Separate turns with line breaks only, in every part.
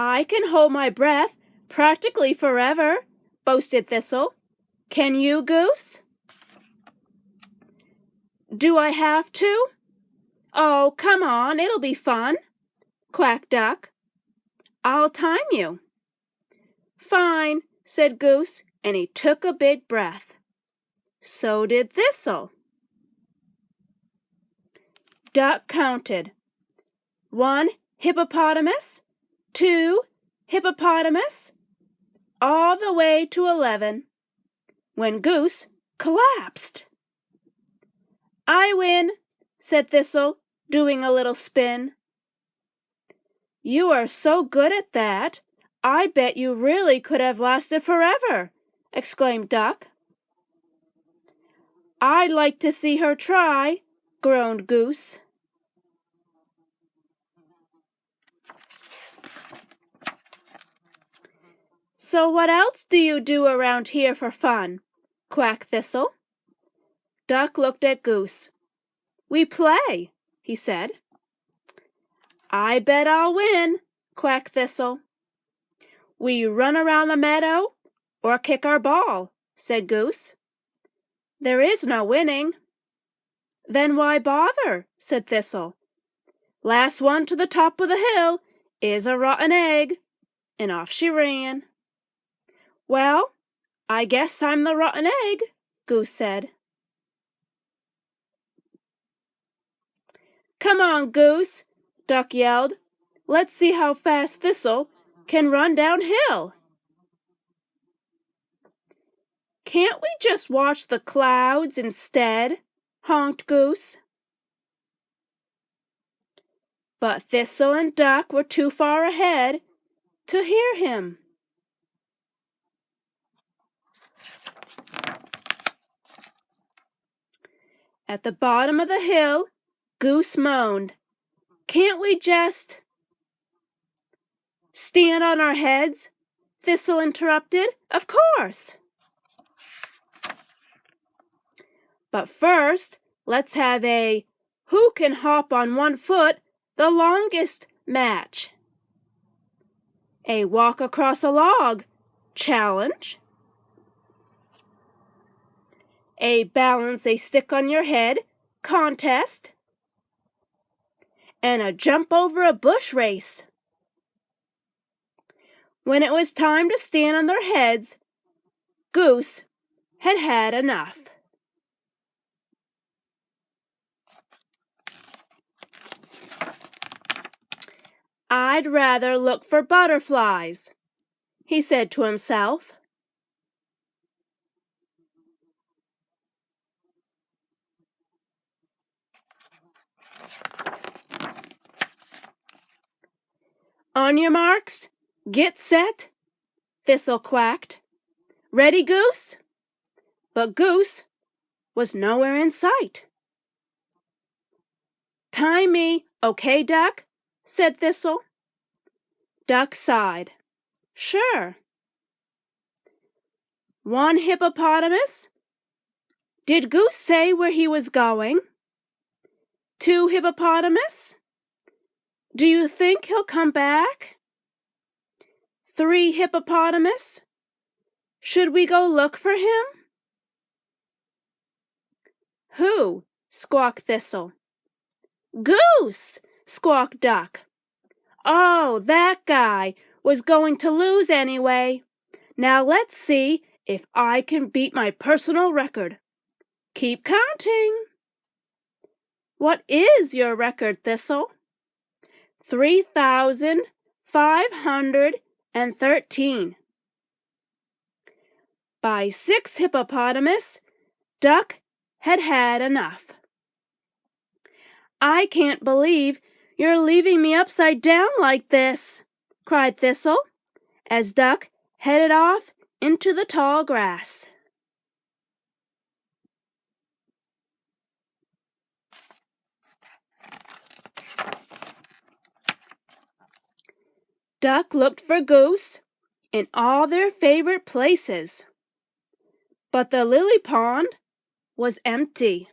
I can hold my breath practically forever, boasted Thistle. Can you, Goose? Do I have to? Oh, come on, it'll be fun, quacked Duck. I'll time you. Fine, said Goose, and he took a big breath. So did Thistle. Duck counted. 1 hippopotamus, 2 hippopotamus, all the way to 11, when Goose collapsed. I win, said Thistle, doing a little spin. You are so good at that, I bet you really could have lasted forever, exclaimed Duck. I'd like to see her try, groaned Goose. So what else do you do around here for fun? Quacked Thistle. Duck looked at Goose. We play, he said. I bet I'll win, quacked Thistle. We run around the meadow or kick our ball, said Goose. There is no winning. Then why bother, said Thistle. Last one to the top of the hill is a rotten egg. And off she ran. Well, I guess I'm the rotten egg, Goose said. Come on, Goose, Duck yelled. Let's see how fast Thistle can run downhill. Can't we just watch the clouds instead? Honked Goose. But Thistle and Duck were too far ahead to hear him. At the bottom of the hill, Goose moaned, Can't we just stand on our heads? Thistle interrupted. Of course. But first, let's have a who can hop on one foot the longest match. A walk across a log challenge. A balance a stick on your head contest. And a jump over a bush race. When it was time to stand on their heads, Goose had had enough. I'd rather look for butterflies, he said to himself. On your marks, get set, Thistle quacked. Ready, Goose? But Goose was nowhere in sight. Time me, okay, Duck? Said Thistle. Duck sighed. Sure. 1 hippopotamus? Did Goose say where he was going? 2 hippopotamus? Do you think he'll come back? 3 hippopotamus? Should we go look for him? Who? Squawked Thistle. Goose! Squawked Duck. Oh, that guy was going to lose anyway. Now let's see if I can beat my personal record. Keep counting. What is your record, Thistle? 3,513. By 6 hippopotamus, Duck had had enough. I can't believe you're leaving me upside down like this, cried Thistle, as Duck headed off into the tall grass. Duck looked for Goose in all their favorite places, but the lily pond was empty.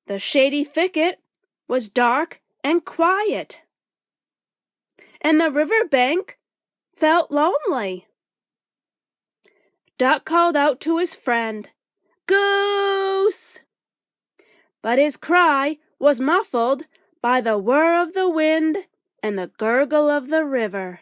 The shady thicket was dark and quiet, and the river bank felt lonely. Duck called out to his friend, "Goose!" But his cry was muffled by the whir of the wind and the gurgle of the river.